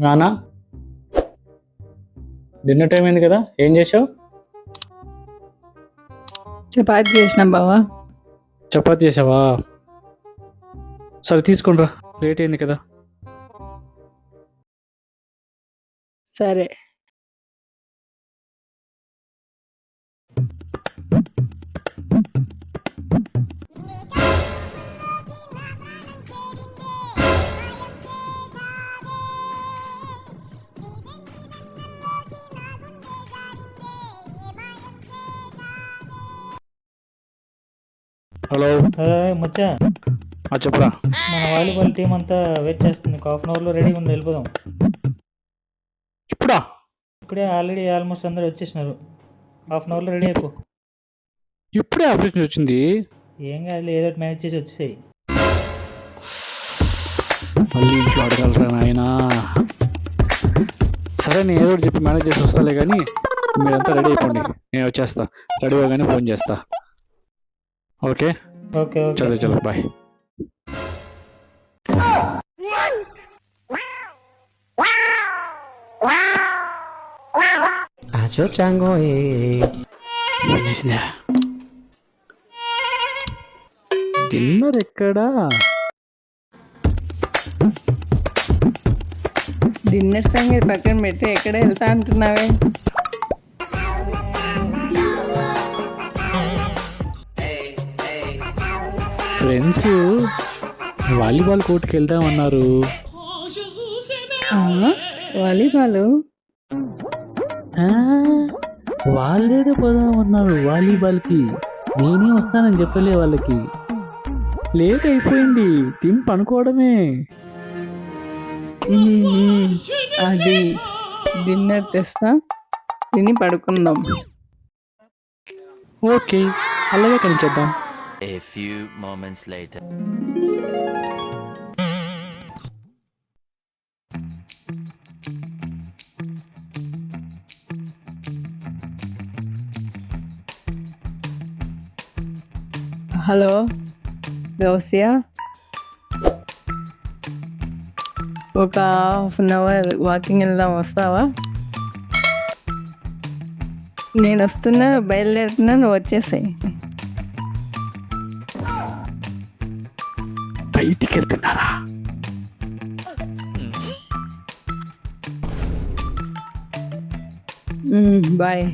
నానా, dinner time అయింది కదా, ఏం చేసావు? చపాతి చేసినాం బావా. చపాతి చేసావా? సరే తీసుకోండి రా, లేట్ అయింది కదా. సరే. హలో. మచ్చా, చెప్పురా. మన వాలీబాల్ టీం అంతా వెయిట్ చేస్తుంది. ఒక హాఫ్ అన్ అవర్లో రెడీగా ఉండి వెళ్ళిపోదాం. ఇప్పుడా? ఇప్పుడే ఆల్రెడీ ఆల్మోస్ట్ అందరూ వచ్చేసినారు. హాఫ్ అన్ అవర్లో రెడీ అయిపో. ఇప్పుడే ఆపరేషన్ వచ్చింది. ఏం కాదు, ఏదో ఒకటి మేనేజ్ చేసి వచ్చేసాయి. మళ్ళీ ఇంట్లో అడగలరా నాయనా. సరే, నేను ఏదో ఒకటి చెప్పి మేనేజ్ చేసి వస్తాలే, కానీ మీరంతా రెడీ అయిపోండి, నేను వచ్చేస్తా. రెడీ అవ్వగానే ఫోన్ చేస్తా. ఓకే ఓకే ఓకే, చలో చలో, బాయ్. Acho chango డిన్నర్ ఎక్కడా? డిన్నర్ సంగతి పక్కన పెట్టి ఎక్కడ వెళ్తా అంటున్నావే? ఫ్రెండ్స్ వాలీబాల్ కోర్టుకి వెళ్దామన్నారు. వాలీబాల్ వాళ్ళేదో పోదామన్నారు వాలీబాల్కి. నేనే వస్తానని చెప్పలే వాళ్ళకి. లేట్ అయిపోయింది, తిని పనుకోవడమే. అది డిన్నర్ తెస్తా, తిని పడుకుందాం. ఓకే, అలాగే కనిచేద్దాం. A few moments later. Hello Gousia, ఒక హాఫ్ అన్ అవర్ వాకింగ్ వెళ్దాం, వస్తావా? నేను వస్తున్నా, బయలుదేరుతున్నా, నువ్వు వచ్చేసాయి. బయటికి వెళ్తున్నారా? బాయ్.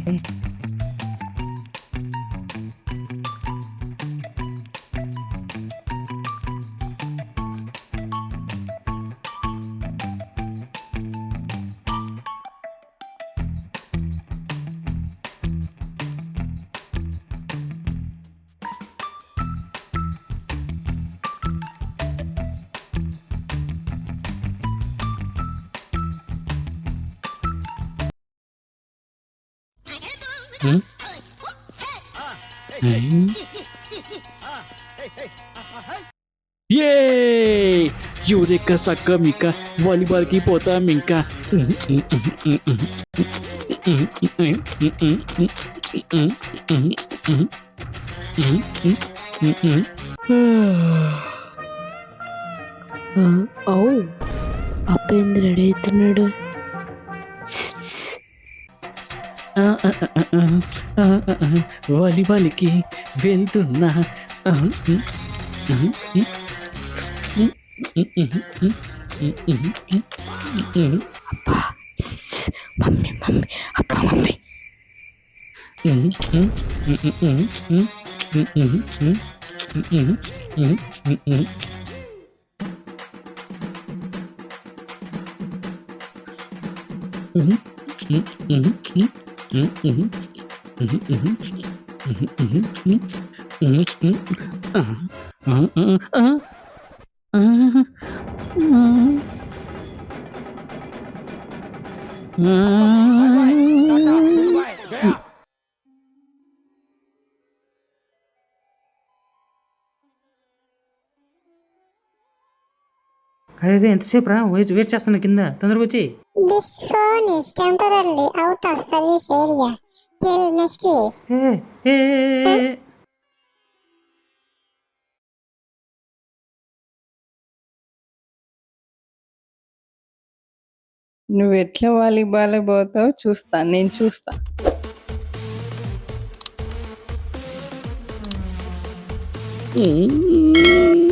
యూరిక సక్కం ఇక వాలీబాల్కి పోతాం ఇంకా. అప్పేంది రెడీ అవుతున్నాడు. వాలీబాల్కి వెళ్తున్నా. మమ్మీ మమ్మీ, అబ్బా మమ్మీ. అరే ఎంతసేపు రా, వెయిట్ చేస్తున్నా కింద, తొందరగా వచ్చి. This phone is temporarily out of service area till next week. నువ్వు ఎట్లా వాలీబాల్ పోతావు చూస్తా, నేను చూస్తా. మ్మ్.